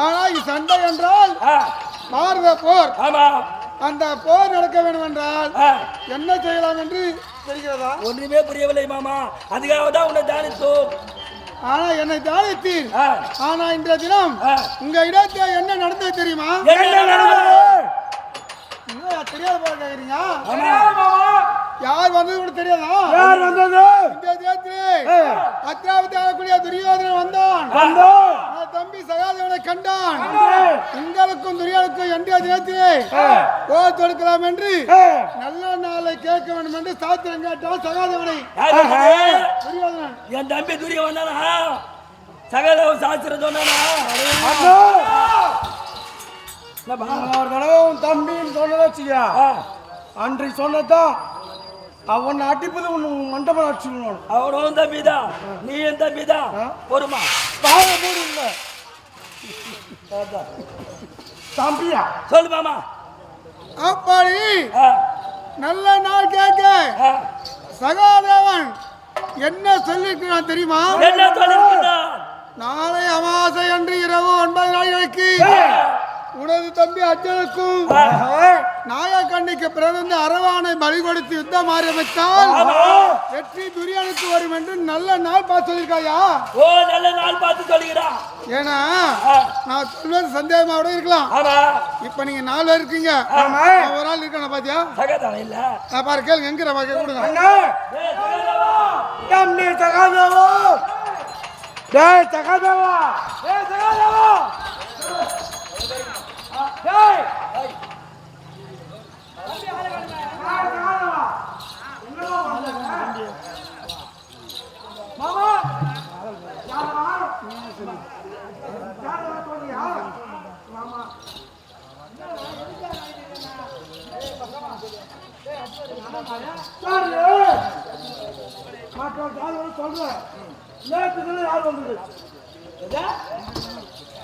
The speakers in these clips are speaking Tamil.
ஆனால் சண்டை என்றால் பாரத போர். அந்த போர் நடக்க வேண்டும் என்றால் என்ன செய்யலாம் என்று தெரிகிறதா? ஒன்றுமே புரியவில்லை மாமா. அதுக்காக தான் உன்னை தியானித்தோம். ஆனா என்னை தியானித்தீர். ஆனா இன்றைய தினம் உங்க இடத்துல என்ன நடந்தது தெரியுமா? தெரியாத போல கேக்குறீங்க. யார் வந்தது கூட தெரியாதா? யார் வந்தது? இந்த தேத்திலே அத்தியாவதி ஆகக்கூடிய துரியோதனன் வந்தான். தம்பி சகாதேவனை கண்டான். உங்களுக்கும் துரியோதனுக்கும் என்ற தினத்திலே போர் தொடுக்கலாம் என்று நல்ல நாளை கேட்க வேண்டும் என்று சாத்திரம் கேட்டான் சகாதேவனை. துரியோதனன் என் தம்பி துரியோதனன் சகாதேவன் சாஸ்திரம் சொன்னானா? தம்பின்னு சொன்னதா அன்றை சொன்னதான் அவன் அடிப்பது மண்டபம் அடிச்சுக்கணும். அவனும் தம்பிதான், நீ என் தம்பிதான். பொறுமா தம்பியா சொல்லு மாமா. அப்படி நல்ல நாள் கேட்க சகாதேவன் என்ன சொல்லிருக்கிறான் தெரியுமா? என்ன சொல்லிருக்கிறான்? நாளை அமாவாசை அன்று இரவு 9 நாளைக்கு உனது தம்பி அர்ஜுனுக்கும் நாயக்கண்ணிக்கு பிறந்த அரவானை பலி கொடுத்து யுத்தம் ஆரம்பித்தால் வெற்றி துரியனுக்கு வரும் என்று நல்ல நாள் பார்த்து சொல்லியிருக்காயா? ஓ, நல்ல நாள் பார்த்து சொல்லுகிறான். ஏன்னா நான் சொல்வது சந்தேகமாவோட இருக்கலாம். இப்ப நீங்க 4 பேர் இருக்கீங்க, ஒரு ஆள் இருக்கான பாத்தியா? சகாதேவன் இல்ல நான் பாரு கேளுங்க, எங்கிற பாக்க கொடுங்க.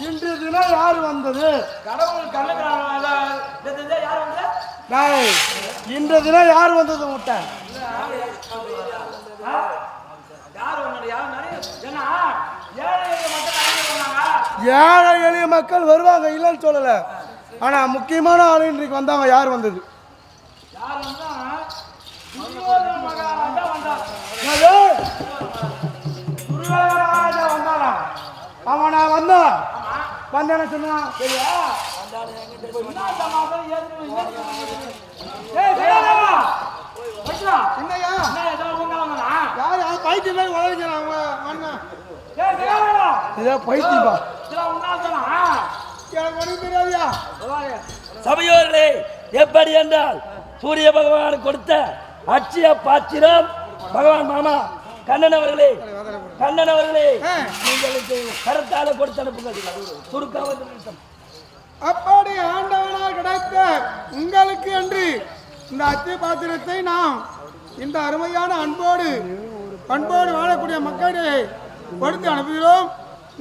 இன்று தினம் யார் வந்தது? இன்று தினம் யார் வந்தது? முட்டை ஏழை எளிய மக்கள் வருவாங்க, இல்லைன்னு சொல்லல. ஆனா முக்கியமான ஆளு இன்றைக்கு வந்தாங்க. யார் வந்தது? அவனா வந்தான். வந்தான சொன்னா சரியா? என்னையா யார் பைத்தியம் மாதிரி உழைக்கிறான்? பைத்தியமா? எனக்கு ஒன்றும் தெரியாதியா? சபையோர்களே, எப்படி என்றால் சூரிய பகவான் கொடுத்த அட்சய பாத்திரம் பகவான் மாமா கண்ணன் அவர்களே, கண்ணன் அவர்களே, உங்களுக்கு கருத்தால கொடுத்து அனுப்புங்கள். சுருக்காக அப்படி ஆண்டவனால் கிடைத்த உங்களுக்கு என்று இந்த அச்சய பாத்திரத்தை நாம் இந்த அருமையான அன்போடு பண்போடு வாழக்கூடிய மக்களிடையே கொடுத்து அனுப்புகிறோம்.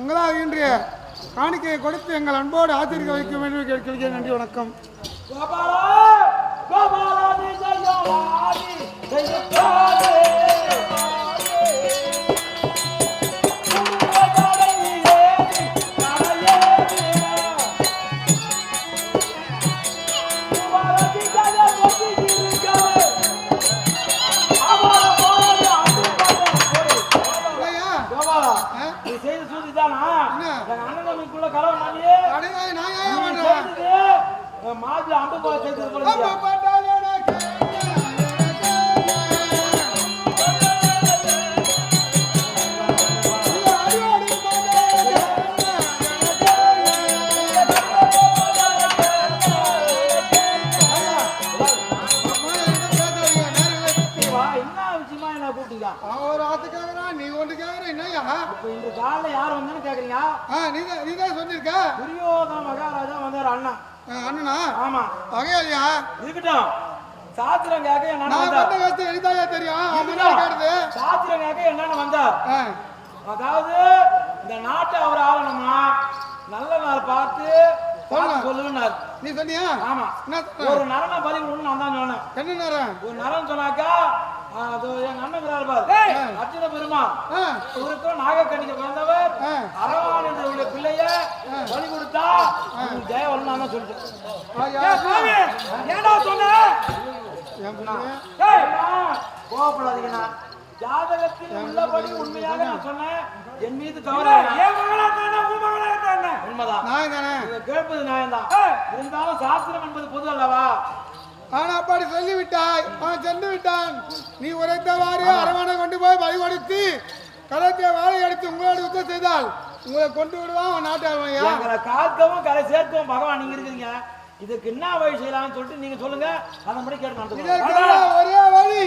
உங்களால் இன்றைய காணிக்கையை கொடுத்து எங்கள் அன்போடு ஆதரிக்க வைக்க வேண்டும் கேட்கிறேன். நன்றி, வணக்கம். மாதிரி அம்பு சேர்த்து நீ ஒன்று கேக்குற என்னையா? இந்த காலைல யார் வந்தான்னு கேக்குறீங்க? நீதான் சொல்லிருக்க. துரியோதன மகாராஜா வந்தாரு. அண்ணா அண்ணனா? ஆமா. வகையாலியா இருக்கட்டும். சாத்திரம் கேட்க என்னன்னு தெரியும். சாத்திரம் கேட்க என்னன்னு வந்தார். அதாவது இந்த நாட்டை அவர் ஆளணுமா, நல்ல நாள் பார்த்து சொல்லுன்னாரு. நீ சொன்னியா? ஆமா. ஒரு நரனை பதிவு நான் தான் சொன்னேன். என்ன நரம்? ஒரு நரன் சொன்னாக்கா அது எங்க அண்ணன் பாரு அர்ஜுன பெருமான் இவருக்கும் நாகக்கண்ணிக்கு பிறந்தவர் அரவான் என்ற பிள்ளைய பலி கொடுத்தா ஜெயம் வரணும் தான் சொல்லிட்டு ஏடா சொன்ன கோவப்படாதீங்கண்ணா ஜாதகத்தில் உள்ளபடி உண்மையாக நான் சொன்னேன் என் மீது தவறு உண்மைதான் கேட்பது நியாயம்தான் இருந்தாலும் சாஸ்திரம் என்பது பொது அல்லவா ஆனா அப்படி சொல்லிவிட்டாய் அவன் சென்று விட்டான் நீ உரைத்தவாறு அரவணை கொண்டு போய் பலி கொடுத்து களத்தை வாழை அடித்து உங்களோட யுத்தம் செய்தால் உங்களை கொண்டு விடுவான் அவன் நாட்டாளன் எங்களை காக்கவும் கரை சேர்க்கவும் பகவான் நீங்க இருக்கிறீங்க இதுக்கு என்ன வழி செய்யலாம்னு சொல்லிட்டு நீங்க சொல்லுங்க அதன்படி கேட்டு ஒரே வழி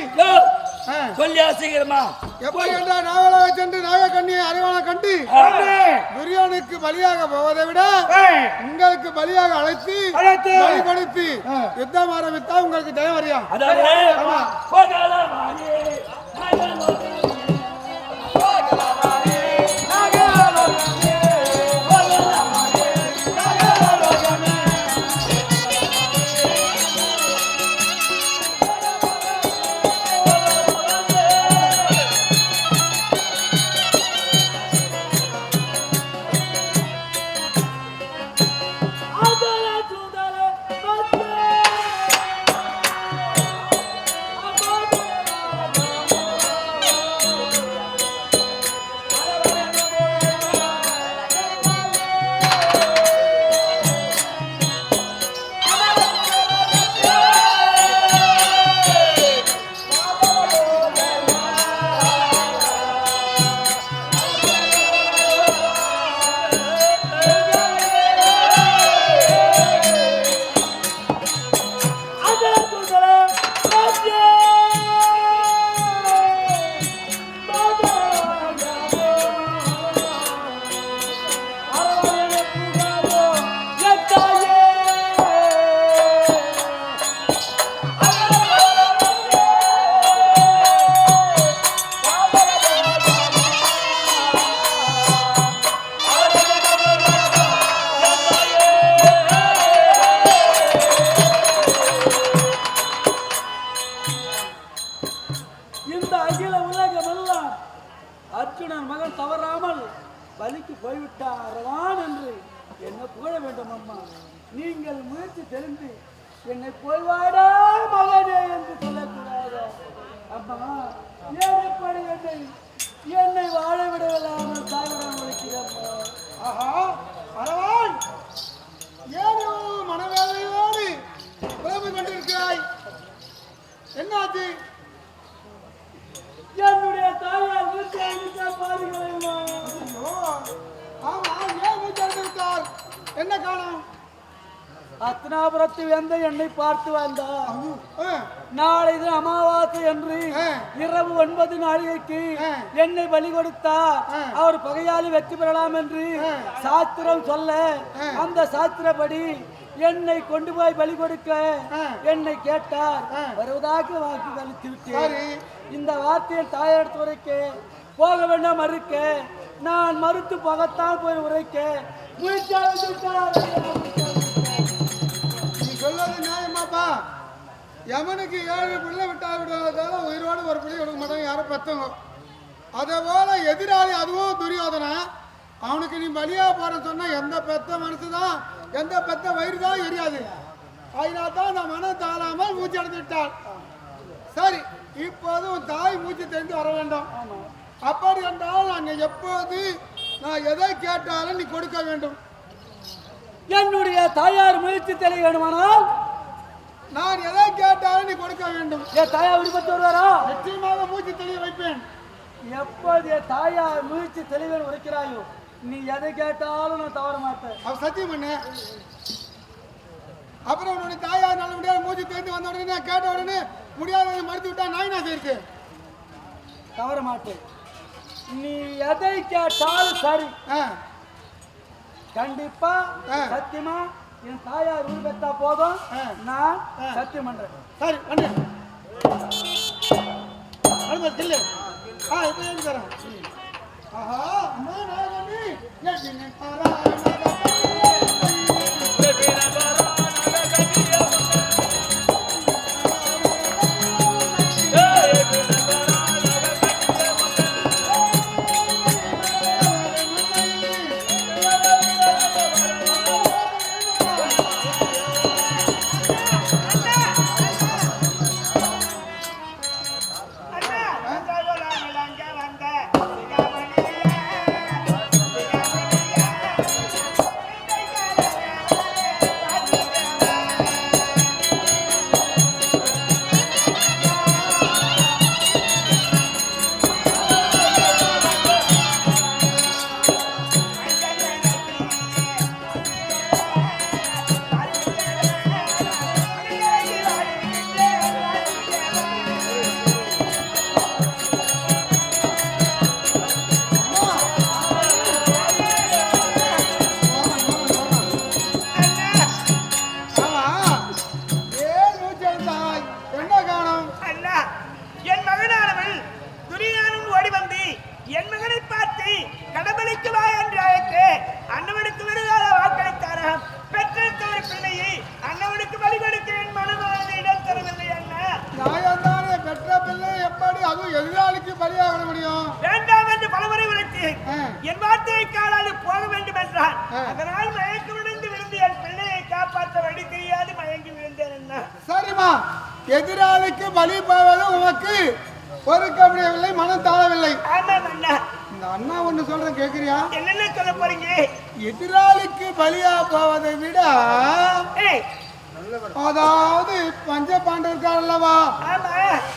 சொல்லியா சீக்கிரமா எப்படி என்றால் நாவலாக சென்று நாகக்கண்ணியை அரவணை கண்டு துரியோனுக்கு பலியாக போவதை விட உங்களுக்கு பலியாக அழைத்து பலிபடுத்தி யுத்தம் ஆரம்பித்தா உங்களுக்கு ஜெயம் வரியா அர்ஜுனன் மகன் தவறாமல் பலிக்கு போய்விட்டாரவான் என்று என்னை புகழ வேண்டும் அம்மா. நீங்கள் முயற்சி தெரிந்து என்னை போய்வாடா மகனே என்று சொல்லக்கூடாது அம்மா. ஏற்படி என்னை வாழ விடவில்லாமல் தாயிடம் உழைக்கிறம்மா. ஆஹா அரவான் ஏனோ மனவேதனையோடு புலம்பு கொண்டிருக்கிறாய், என்னாச்சு? என்னுடைய தாயார் வீட்டை பாருங்களேன். ஆமா ஏன் வீட்டார் என்ன காணும்? அத்தனாபுரத்து வந்த என்னை பார்த்து வந்தார். நாளை இது அமாவாசை என்று இரவு 9 நாளிகைக்கு என்னை பலி கொடுத்தார். அவர் பகையாளி வெற்றி பெறலாம் என்று சாஸ்திரம் சொல்ல அந்த சாஸ்திரப்படி என்னை கொண்டு போய் பலி கொடுக்க என்னை கேட்டார். வருவதாக வாக்கு அளித்து விட்டேன். இந்த வார்த்தையை தாயார் உரைக்க போக வேண்டாம் மறுக்க நான் மறுத்து போகத்தான் போய் உரைக்க நீ சொல்வது நியாயமாப்பா. யமனுக்கு 7 பிள்ளை விட்டா விடுவதால உயிரோடு ஒரு பிள்ளை கொடுக்க மாட்டாங்க யாரும் பெற்றவங்க. அதே போல எதிராளி அதுவும் துரியோதனை. அவனுக்கு நீ பலியா போற சொன்னா எந்த பெத்த மனசு தான் எந்த பெத்த வயிறு தான் எரியாது. அதனால தான் அந்த மனம் தாழாமல் மூச்சு அடைந்து விட்டாள். சரி, இப்போது உன் தாய் மூச்சு தெரிந்து வர வேண்டும். அப்படி என்றால் நான் எப்போது நான் எதை கேட்டாலும் நீ கொடுக்க வேண்டும். என்னுடைய தாயார் முயற்சி தெளிய வேண்டுமானால் நான் எதை கேட்டாலும் நீ கொடுக்க வேண்டும். என் தாயார் விருப்பத்து வருவாரா? நிச்சயமாக மூச்சு தெளிய வைப்பேன். எப்போது என் தாயார் முயற்சி தெளிவேன் உரைக்கிறாயோ நீ எதை கேட்டாலும் நான் தவற மாட்டேன். அவ சத்தியம் பண்ண. அப்புறம் உன்னுடைய தாயார் நல்ல முடியாது மூச்சு தெரிந்து வந்த உடனே கேட்ட உடனே முடியாத மறுத்து விட்டா நான் என்ன செய்யுது? தவற மாட்டேன். நீ எதை கேட்டாலும் சரி. கண்டிப்பா சத்தியமா என் தாயார் உயிர் பெற்றா போதும் நான் சத்தியம் பண்றேன். சரி பண்ணு. இல்லை இப்போ ஏன் தரேன். ஆஹா அம்மா நாகனி எதினே பாரா நாகனி அண்ணவனுக்கு விருதாக வாக்களித்தாராம். பெற்றெடுத்த ஒரு பிள்ளையை அண்ணவனுக்கு பலி கொடுக்க என் மனமானது இடம் தரவில்லை அண்ணா. நியாயம்தானே, பெற்ற பிள்ளை எப்படி அதுவும் எதிராளிக்கு பலியாக முடியும்? வேண்டாம் என்று பலமுறை உரைத்து என் வார்த்தையை காலாது போக வேண்டும் என்றான். அதனால் மயக்க விழுந்து விழுந்து என் பிள்ளையை காப்பாற்ற வழி தெரியாது மயங்கி விழுந்தேன் அண்ணா. சரிம்மா, எதிராளிக்கு பலி போவது உனக்கு பொறுக்க முடியவில்லை, மனம் தாழவில்லை. ஆமாம் அண்ணா. இந்த அண்ணா ஒண்ணு சொல்றேன், கேக்குறியா? என்னென்ன சொல்ல போறீங்க? எதிராளிக்கு பலியா போவதை விட அதாவது பஞ்ச பாண்டவர் அல்லவா, ஆமா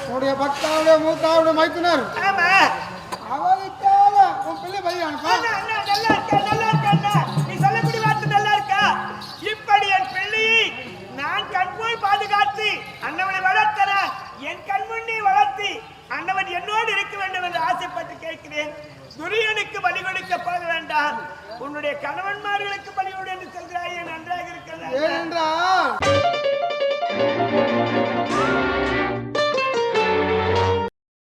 உன்னுடைய பக்தாவுடைய மூத்தாவுடைய மைத்துனர், ஆமா அவருக்காக உன் பிள்ளை பலி அனுப்ப. அண்ணா, அண்ணா, நல்லா இருக்கா, நல்லா இருக்கா அண்ணா. நீ சொல்லக்கூடிய வார்த்தை நல்லா இருக்கா? இப்படி என் பிள்ளையை நான் கண்போல் பாதுகாத்து அண்ணவனை வளர்த்தன என் கண் முன்னே வளர்த்து அண்ணவன் என்னோடு இருக்க வேண்டும் என்று ஆசைப்பட்டு கேட்கிறேன். துரியனுக்கு பலி கொடுக்க போக வேண்டாம், உன்னுடைய கணவன்மார்களுக்கு பலி கொடு என்று சொல்கிறாயே நன்றா